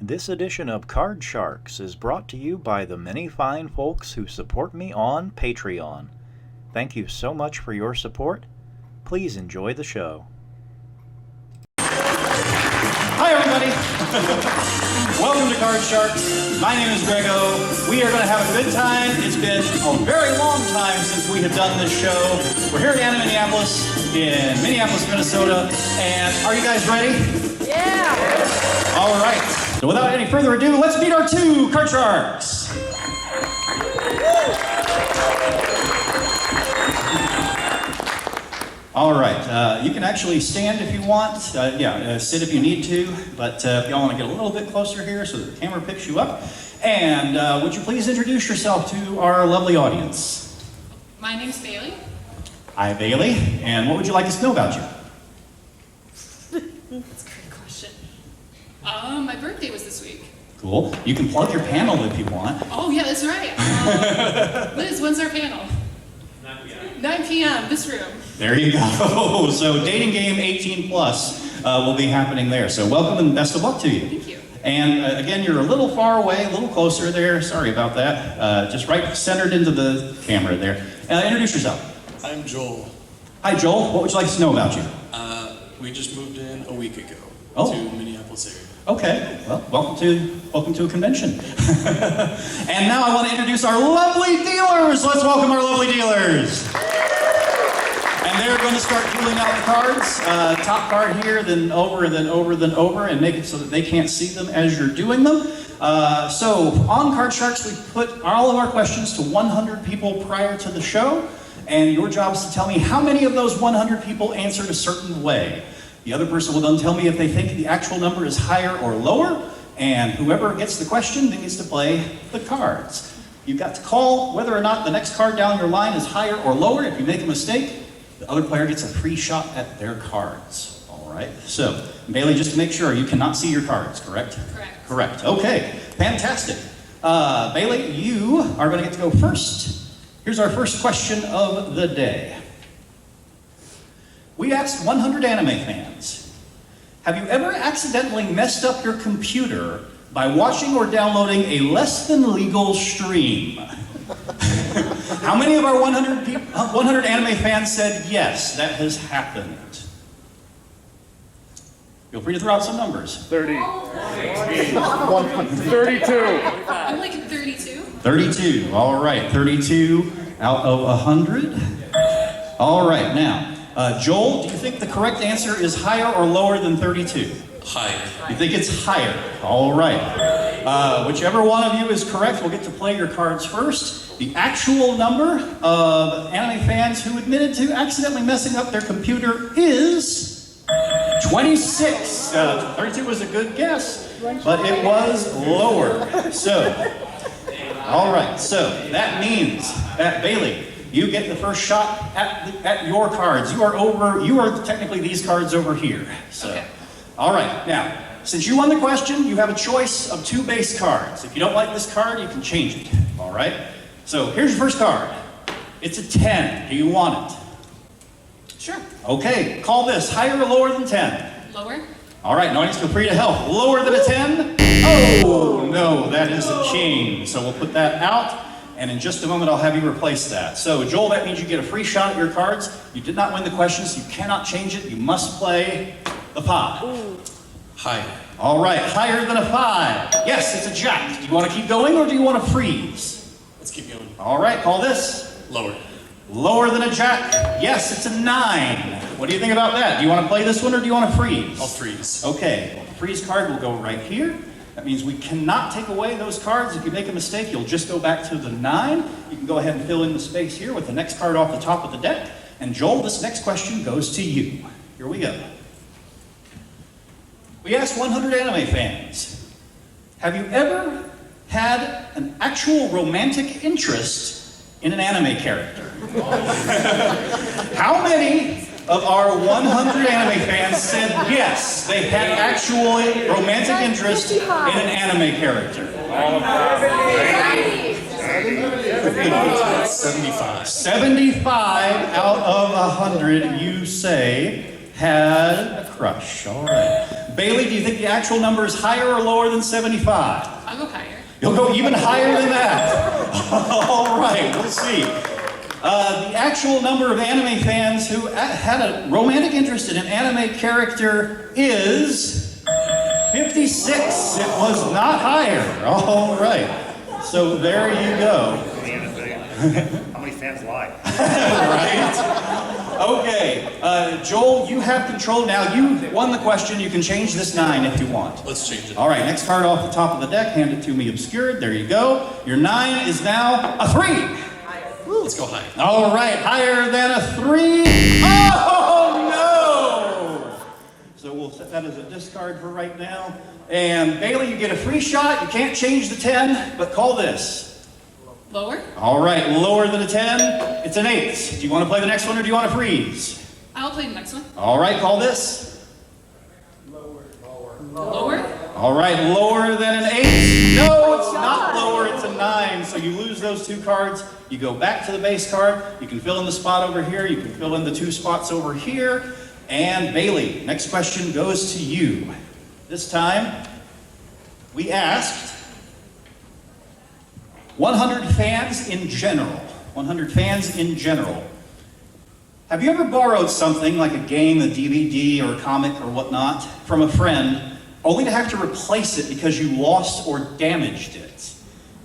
This edition of Card Sharks is brought to you by the many fine folks who support me on Patreon. Thank you so much for your support. Please enjoy the show. Hi everybody! Welcome to Card Sharks. My name is Grego. We are going to have a good time. It's been a very long time since we have done this show. We're here at AniMinneapolis in Minneapolis, Minnesota. And are you guys ready? Yeah! All right. So without any further ado, let's meet our two Card Sharks. All right, you can actually stand if you want. Sit if you need to. But if y'all want to get a little bit closer here so that the camera picks you up. And would you please introduce yourself to our lovely audience? My name's Bailey. Hi, Bailey. And what would you like us to know about you? That's a great question. My birthday was this week. Cool. You can plug your panel if you want. Oh, yeah, that's right. Liz, when's our panel? 9 p.m., this room. There you go. So dating game 18 plus will be happening there. So welcome and best of luck to you. Thank you. And again, you're a little far away, a little closer there. Sorry about that. Just right centered into the camera there. Introduce yourself. I'm Joel. Hi, Joel. What would you like us to know about you? We just moved in a week ago Oh. to Minneapolis area. Okay. Well, welcome to a convention. And now I want to introduce our lovely dealers. Let's welcome our lovely dealers. And they're going to start dealing out the cards. Top card here, then over, then over, then over, and make it so that they can't see them as you're doing them. So on Card Sharks, we put all of our questions to 100 people prior to the show. And your job is to tell me how many of those 100 people answered a certain way. The other person will then tell me if they think the actual number is higher or lower. And whoever gets the question then gets to play the cards. You've got to call whether or not the next card down your line is higher or lower. If you make a mistake, the other player gets a free shot at their cards. All right. So, Bailey, just to make sure, you cannot see your cards, correct? Correct. Correct. Okay. Fantastic. Bailey, you are going to get to go first. Here's our first question of the day. We asked 100 anime fans, have you ever accidentally messed up your computer by watching or downloading a less than legal stream? How many of our 100 anime fans said yes, that has happened? Feel free to throw out some numbers. 30. 32. I'm like 32. 32, all right, 32 out of 100. All right, now, Joel, do you think the correct answer is higher or lower than 32? Higher. You think it's higher, all right. Whichever one of you is correct, we'll get to play your cards first. The actual number of anime fans who admitted to accidentally messing up their computer is 26. 32 was a good guess, but it was lower. So, all right, so that means that Bailey, you get the first shot at your cards. You are technically these cards over here. So, Okay. all right, now, since you won the question, you have a choice of 2 base cards. If you don't like this card, you can change it, all right? So here's your first card. It's a 10. Do you want it? Sure. Okay, call this higher or lower than 10? Lower. All right, no, feel free to help. Lower than a 10? Oh, no, that is a king. So we'll put that out, and in just a moment, I'll have you replace that. So, Joel, that means you get a free shot at your cards. You did not win the question, so you cannot change it. You must play the 5. Higher. All right, higher than a 5. Yes, it's a jack. Do you want to keep going, or do you want to freeze? Let's keep going. All right, call this. Lower. Lower than a jack. Yes, it's a 9. What do you think about that? Do you want to play this one, or do you want to freeze? I'll freeze. Okay, well, the freeze card will go right here. That means we cannot take away those cards. If you make a mistake, you'll just go back to the 9. You can go ahead and fill in the space here with the next card off the top of the deck. And Joel, this next question goes to you. Here we go. We asked 100 anime fans, have you ever had an actual romantic interest in an anime character? How many of our 100 anime fans said yes, they had actual romantic interest in an anime character? 75. 75 out of 100, you say, had a crush. All right. Bailey, do you think the actual number is higher or lower than 75? I'll go higher. You'll go even higher than that. All right, we'll see. The actual number of anime fans who had a romantic interest in an anime character is 56. It was not higher. All right. So there you go. How many fans lie? Right? Okay. Joel, you have control now. You won the question. You can change this 9 if you want. Let's change it. All right, next card off the top of the deck. Hand it to me obscured. There you go. Your 9 is now a 3. Let's go high. All right, higher than a 3. Oh, no! So we'll set that as a discard for right now. And Bailey, you get a free shot. You can't change the 10, but call this. Lower? All right, lower than a 10. It's an 8. Do you want to play the next one or do you want to freeze? I'll play the next one. All right, call this. Lower? All right, lower than an 8. No, it's not lower, it's a 9. So you lose those 2 cards. You go back to the base card. You can fill in the spot over here. You can fill in the 2 spots over here. And Bailey, next question goes to you. This time, we asked 100 fans in general. 100 fans in general. Have you ever borrowed something like a game, a DVD, or a comic, or whatnot, from a friend, only to have to replace it because you lost or damaged it?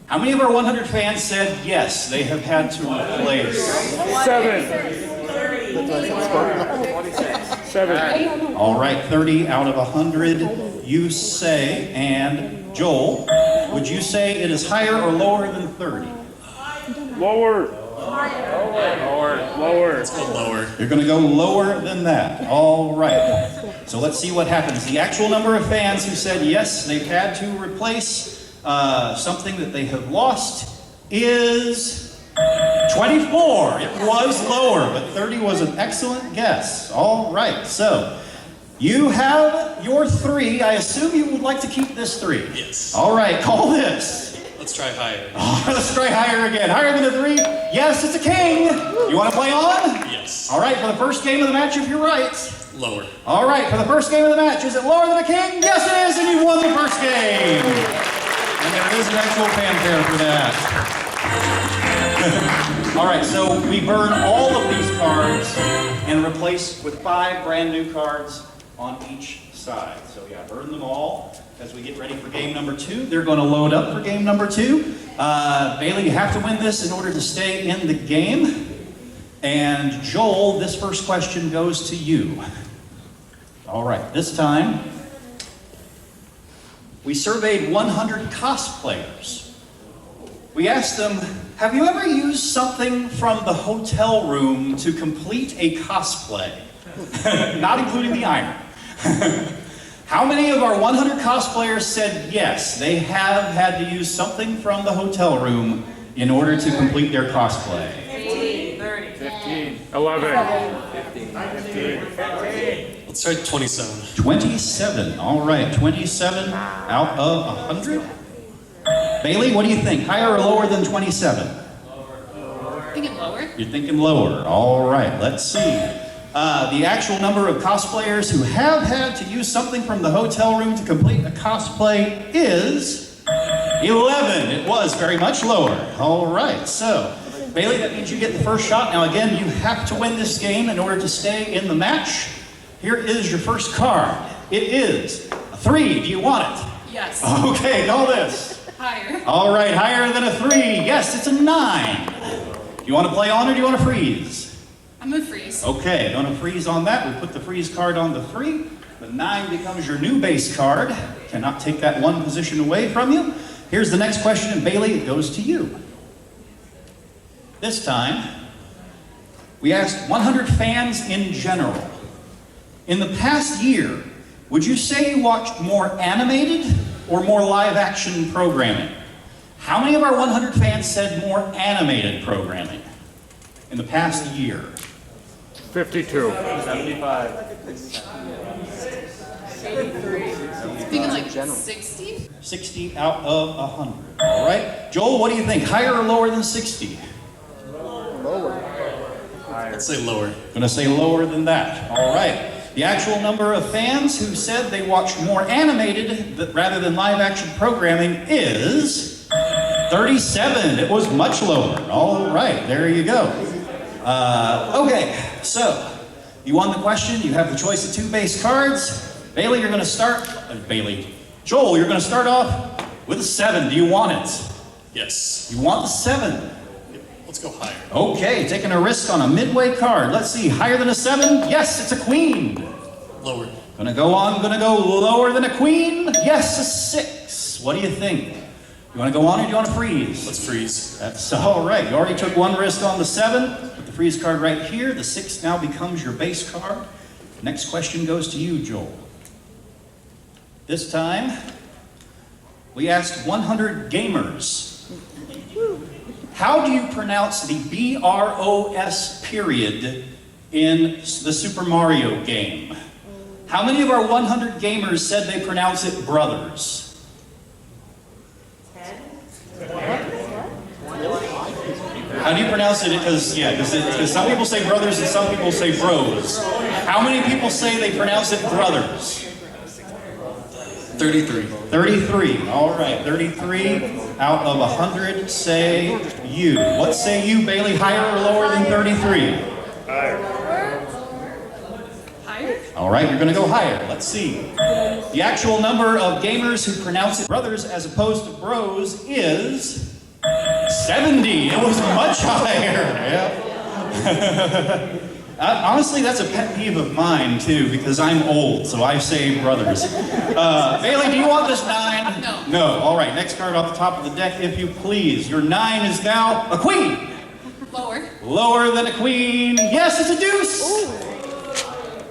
How many of our 100 fans said yes, they have had to replace? 7. All right, 30 out of 100, you say. And Joel, would you say it is higher or lower than 30? Lower. Let's go lower. You're going to go lower than that. All right. So let's see what happens. The actual number of fans who said yes, they've had to replace something that they have lost is 24. It was lower, but 30 was an excellent guess. All right. So you have your 3. I assume you would like to keep this 3. Yes. All right. Call this. Let's try higher. Let's try higher again. Higher than a 3. Yes, it's a king. You want to play on? Yes. All right, for the first game of the match, if you're right. Lower. All right, for the first game of the match, is it lower than a king? Yes, it is, and you won the first game. And there is an actual fanfare for that. All right, so we burn all of these cards and replace with 5 brand new cards on each side. So yeah, burn them all. As we get ready for game number 2, they're going to load up for game number 2. Bailey, you have to win this in order to stay in the game. And Joel, this first question goes to you. All right, this time, we surveyed 100 cosplayers. We asked them, have you ever used something from the hotel room to complete a cosplay? Not including the iron. How many of our 100 cosplayers said yes, they have had to use something from the hotel room in order to complete their cosplay? 15, 30. 15. 11. 15. Let's try 27. 27. All right, 27 out of 100. Bailey, what do you think? Higher or lower than 27? Thinking lower? You're thinking lower. All right, let's see. The actual number of cosplayers who have had to use something from the hotel room to complete a cosplay is 11. It was very much lower. All right, so Bailey, that means you get the first shot. Now again, you have to win this game in order to stay in the match. Here is your first card. It is a 3. Do you want it? Yes. Okay, call this. Higher. All right, higher than a 3. Yes, it's a 9. Do you want to play on or do you want to freeze? I'm gonna freeze. Okay, going to freeze on that. We put the freeze card on the 3. The 9 becomes your new base card. Cannot take that 1 position away from you. Here's the next question, and Bailey, it goes to you. This time, we asked 100 fans in general. In the past year, would you say you watched more animated or more live-action programming? How many of our 100 fans said more animated programming in the past year? 52. Thinking like 60? 60 out of 100. All right. Joel, what do you think? Higher or lower than 60? Let's say lower. Gonna say lower than that. All right. The actual number of fans who said they watch more animated rather than live action programming is 37. It was much lower. All right, there you go. Okay, so you won the question. You have the choice of 2 base cards. Bailey, you're going to start. Joel, you're going to start off with a 7. Do you want it? Yes. You want the 7. Let's go higher. Okay, taking a risk on a midway card. Let's see, higher than a 7? Yes, it's a queen. Lower. Gonna go lower than a queen? Yes, a 6. What do you think? You wanna go on or do you wanna freeze? Let's freeze. That's all right. You already took 1 risk on the 7. Put the freeze card right here. The 6 now becomes your base card. Next question goes to you, Joel. This time, we asked 100 gamers. How do you pronounce the BROS period in the Super Mario game? How many of our 100 gamers said they pronounce it brothers? 10. How do you pronounce it? Because some people say brothers and some people say bros. How many people say they pronounce it brothers? 33. 33. All right, 33 out of 100 say you. What say you, Bailey? Higher or lower than 33? Higher? All right, you're going to go higher. Let's see. The actual number of gamers who pronounce it brothers as opposed to bros is 70. It was much higher. Yeah. Honestly, that's a pet peeve of mine, too, because I'm old, so I say brothers. Bailey, do you want this 9? No. No. All right, next card off the top of the deck, if you please. Your 9 is now a queen. Lower? Lower than a queen. Yes, it's a deuce. Ooh.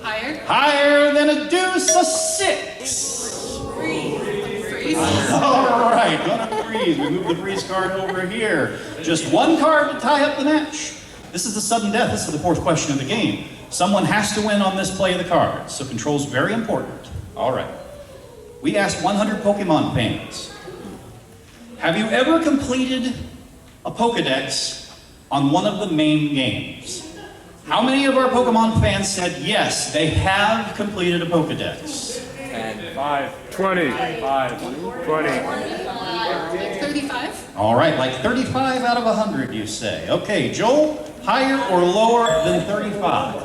Higher? Higher than a deuce, a 6. Freeze? All right, gonna freeze. We move the freeze card over here. Just 1 card to tie up the match. This is the sudden death. This is the 4th question of the game. Someone has to win on this play of the cards, so control's very important. All right. We asked 100 Pokemon fans, have you ever completed a Pokedex on one of the main games? How many of our Pokemon fans said yes, they have completed a Pokedex? 5. 20. 5. 20. 35? All right, like 35 out of 100, you say. Okay, Joel, higher or lower than 35?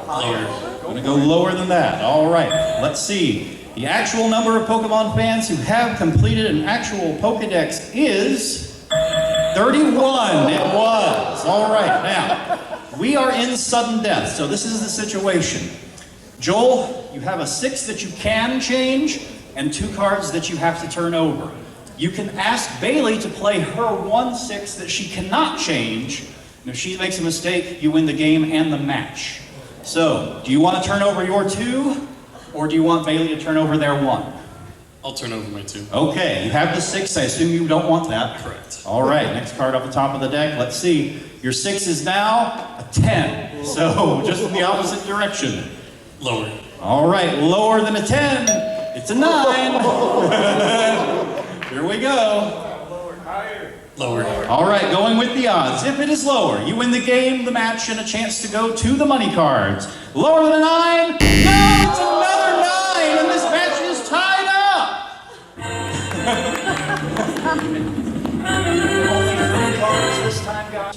Lower. Gonna go lower than that. All right, let's see. The actual number of Pokemon fans who have completed an actual Pokedex is 31. It was. All right, now, we are in sudden death, so this is the situation. Joel, you have a 6 that you can change and 2 cards that you have to turn over. You can ask Bailey to play her 1/6 that she cannot change, and if she makes a mistake, you win the game and the match. So, do you want to turn over your 2, or do you want Bailey to turn over their 1? I'll turn over my 2. Okay, you have the 6, I assume you don't want that. Correct. All right, next card off the top of the deck, let's see. Your 6 is now a 10, so just in the opposite direction. Lower. All right, lower than a 10, it's a 9. Here we go. Lower. All right, going with the odds. If it is lower, you win the game, the match, and a chance to go to the money cards. Lower than a 9? No, it's another 9, and this match is tied up. Only 3 cards this time, guys.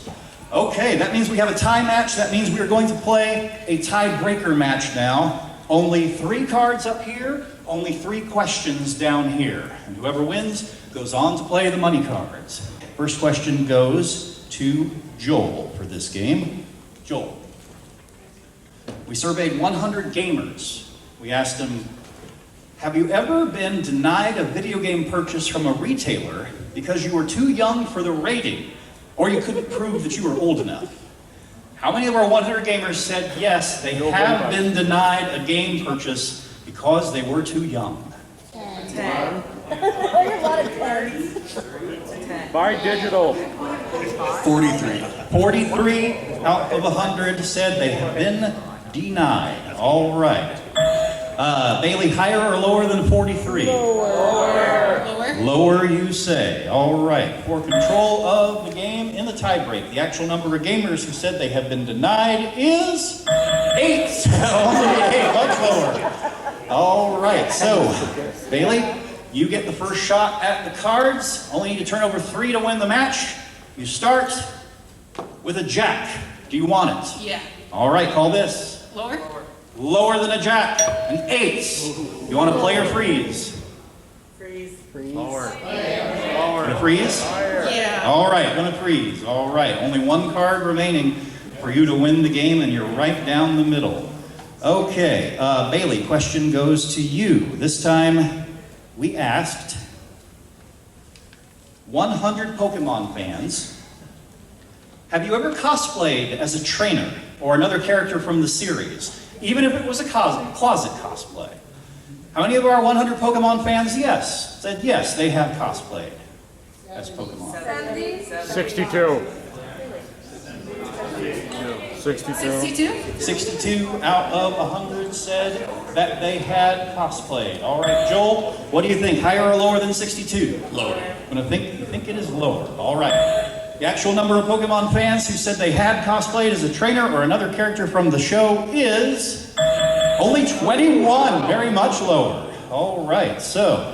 Okay, that means we have a tie match. That means we are going to play a tiebreaker match now. Only 3 cards up here, only 3 questions down here. And whoever wins goes on to play the money cards. First question goes to Joel for this game. Joel. We surveyed 100 gamers. We asked them, have you ever been denied a video game purchase from a retailer because you were too young for the rating, or you couldn't prove that you were old enough? How many of our 100 gamers said yes, they have been denied a game purchase because they were too young? 10. There's a lot of 10s. 10. Buy digital. 43. 43 out of 100 said they have been denied. All right. Bailey, higher or lower than 43? Lower? Lower, you say. All right. For control of the game in the tiebreak, the actual number of gamers who said they have been denied is 8. Only 8, much lower. All right, so Bailey, you get the first shot at the cards. Only need to turn over 3 to win the match. You start with a jack. Do you want it? Yeah. All right, call this. Lower? Lower than a jack. An 8. You want to play or freeze? Lower. Gonna freeze? Yeah. All right, gonna freeze. All right, only 1 card remaining for you to win the game, and you're right down the middle. Okay, Bailey, question goes to you. This time, we asked 100 Pokemon fans, have you ever cosplayed as a trainer or another character from the series, even if it was a closet cosplay? How many of our 100 Pokemon fans, said yes, they have cosplayed as Pokemon? 62. 62. 62? 62 out of 100 said that they had cosplayed. All right, Joel, what do you think? Higher or lower than 62? Lower. You think it is lower. All right. The actual number of Pokemon fans who said they had cosplayed as a trainer or another character from the show is only 21, very much lower. All right, so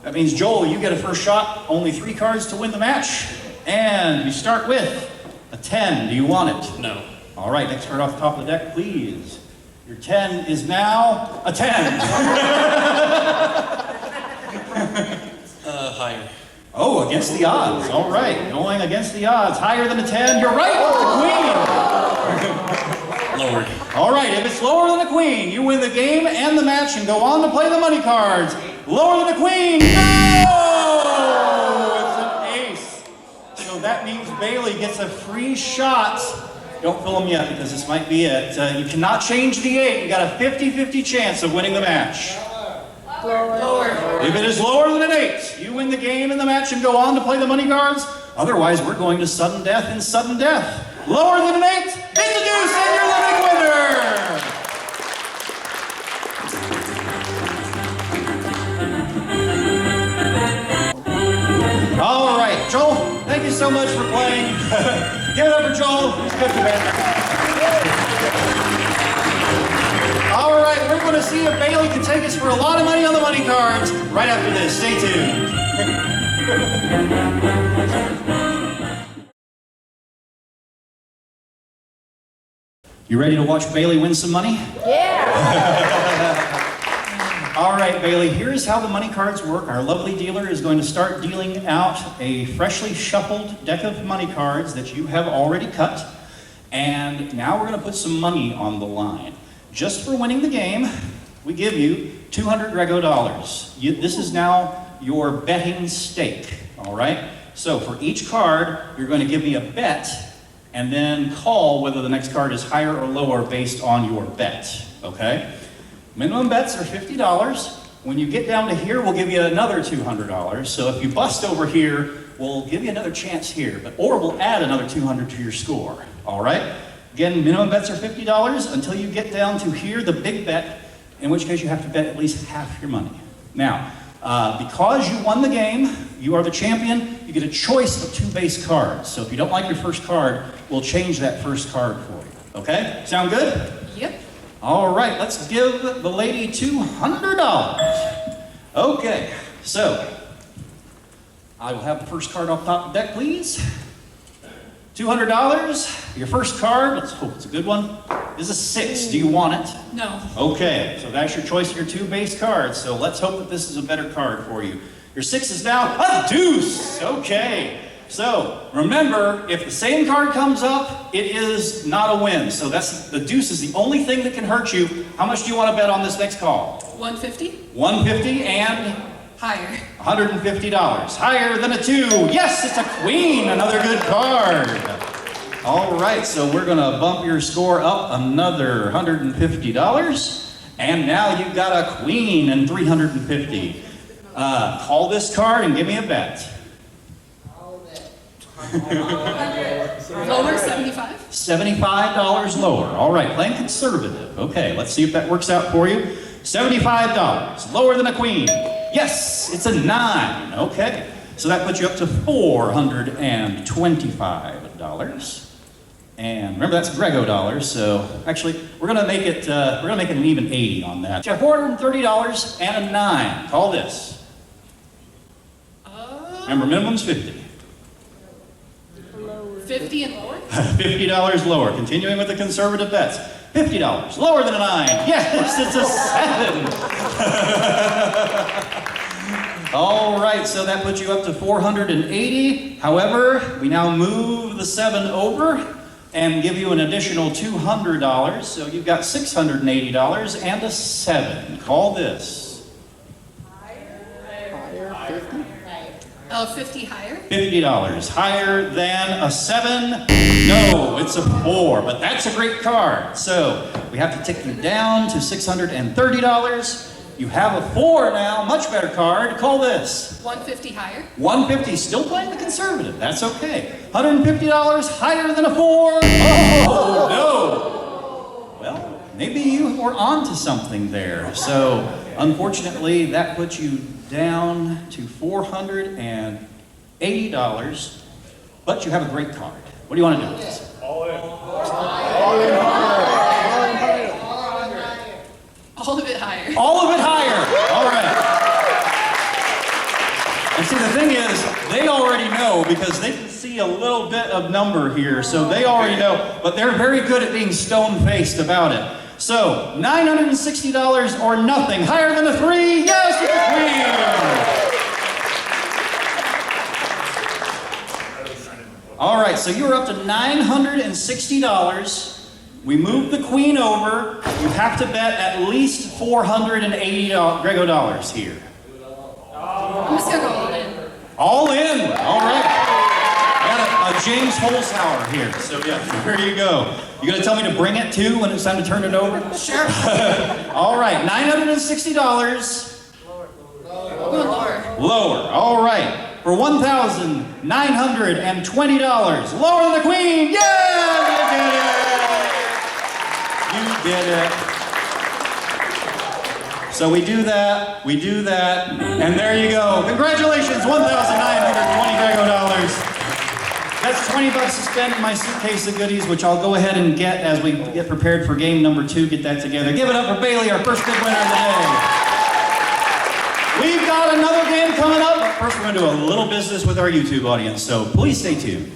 that means, Joel, you get a first shot, only 3 cards to win the match, and you start with a 10. Do you want it? No. All right, next card off the top of the deck, please. Your 10 is now a 10. Higher. Oh, against the odds. All right, going against the odds. Higher than a 10. You're right, the queen. Lower. All right, if it's lower than a queen, you win the game and the match and go on to play the money cards. Lower than a queen. No! It's an ace. So that means Bailey gets a free shot. Don't fill them yet because this might be it. You cannot change the 8. You got a 50-50 chance of winning the match. Lower. If it is lower than an 8, you win the game and the match and go on to play the money cards. Otherwise, we're going to sudden death and sudden death. Lower than an 8, hit the deuce and you're the big winner! All right, Joel, thank you so much for playing. Give it up for Joel. He's good for that. All right, we're going to see if Bailey can take us for a lot of money on the money cards right after this. Stay tuned. You ready to watch Bailey win some money? Yeah. All right, Bailey, here's how the money cards work. Our lovely dealer is going to start dealing out a freshly shuffled deck of money cards that you have already cut. And now we're going to put some money on the line. Just for winning the game, we give you $200 Rego dollars. This is now your betting stake, all right? So for each card, you're going to give me a bet and then call whether the next card is higher or lower based on your bet, okay? Minimum bets are $50. When you get down to here, we'll give you another $200. So if you bust over here, we'll give you another chance here, or we'll add another $200 to your score, all right? Again, minimum bets are $50 until you get down to here, the big bet, in which case you have to bet at least half your money. Now, because you won the game, you are the champion, you get a choice of 2 base cards. So if you don't like your first card, we'll change that first card for you. Okay? Sound good? Yep. All right, let's give the lady $200. Okay, so I will have the first card off the top of the deck, please. $200. Your first card, let's hope it's a good one, is a 6. Do you want it? No. Okay, so that's your choice of your 2 base cards. So let's hope that this is a better card for you. Your 6 is now a deuce. Okay, so remember, if the same card comes up, it is not a win. So the deuce is the only thing that can hurt you. How much do you want to bet on this next call? 150? 150 and Higher. $150. Higher than a 2. Yes, it's a queen. Another good card. All right, so we're going to bump your score up another $150. And now you've got a queen and $350. Call this card and give me a bet. Lower, 75? $75 lower. All right, playing conservative. Okay, let's see if that works out for you. $75, lower than a queen. Yes, it's a 9. Okay, so that puts you up to $425. And remember, that's Grego dollars, so actually, we're gonna make it an even 80 on that. You have $430 and a 9. Call this. Remember, minimum's 50. 50 and lower? $50 lower. Continuing with the conservative bets. $50 lower than a 9. Yes, it's a 7. All right, so that puts you up to 480. However, we now move the 7 over and give you an additional $200. So you've got $680 and a 7. Call this. Higher, 50? Oh, 50 higher? $50 higher than a 7. No, it's a 4, but that's a great card. So we have to tick you down to $630. You have a 4 now, much better card. Call this. 150 higher? 150, still playing the conservative. That's okay. $150 higher than a 4. Oh, no. Well, maybe you were onto something there. So unfortunately, that puts you down to $480, but you have a great card. What do you want to do with this? All in. All of it higher. All of it higher. All right. And see, the thing is, they already know because they can see a little bit of number here, so they already know, but they're very good at being stone-faced about it. So, $960 or nothing. Higher than a 3? Yes, it's a queen! All right, so you're up to $960. We move the queen over. You have to bet at least $480 Grego dollars here. I'm just gonna go all in. All in. All right. Got a James Holzhauer here. So yeah, there you go. You gonna tell me to bring it too when it's time to turn it over? Sure. All right, $960. Going lower. Lower. All right. For $1,920. Lower than the queen. Yeah, you did it. You did it. So we do that, and there you go. Congratulations, $1,920 Grego dollars. That's $20 to spend in my suitcase of goodies, which I'll go ahead and get as we get prepared for game number 2, get that together. Give it up for Bailey, our first big winner of the day. We've got another game coming up, but first we're going to do a little business with our YouTube audience, so please stay tuned.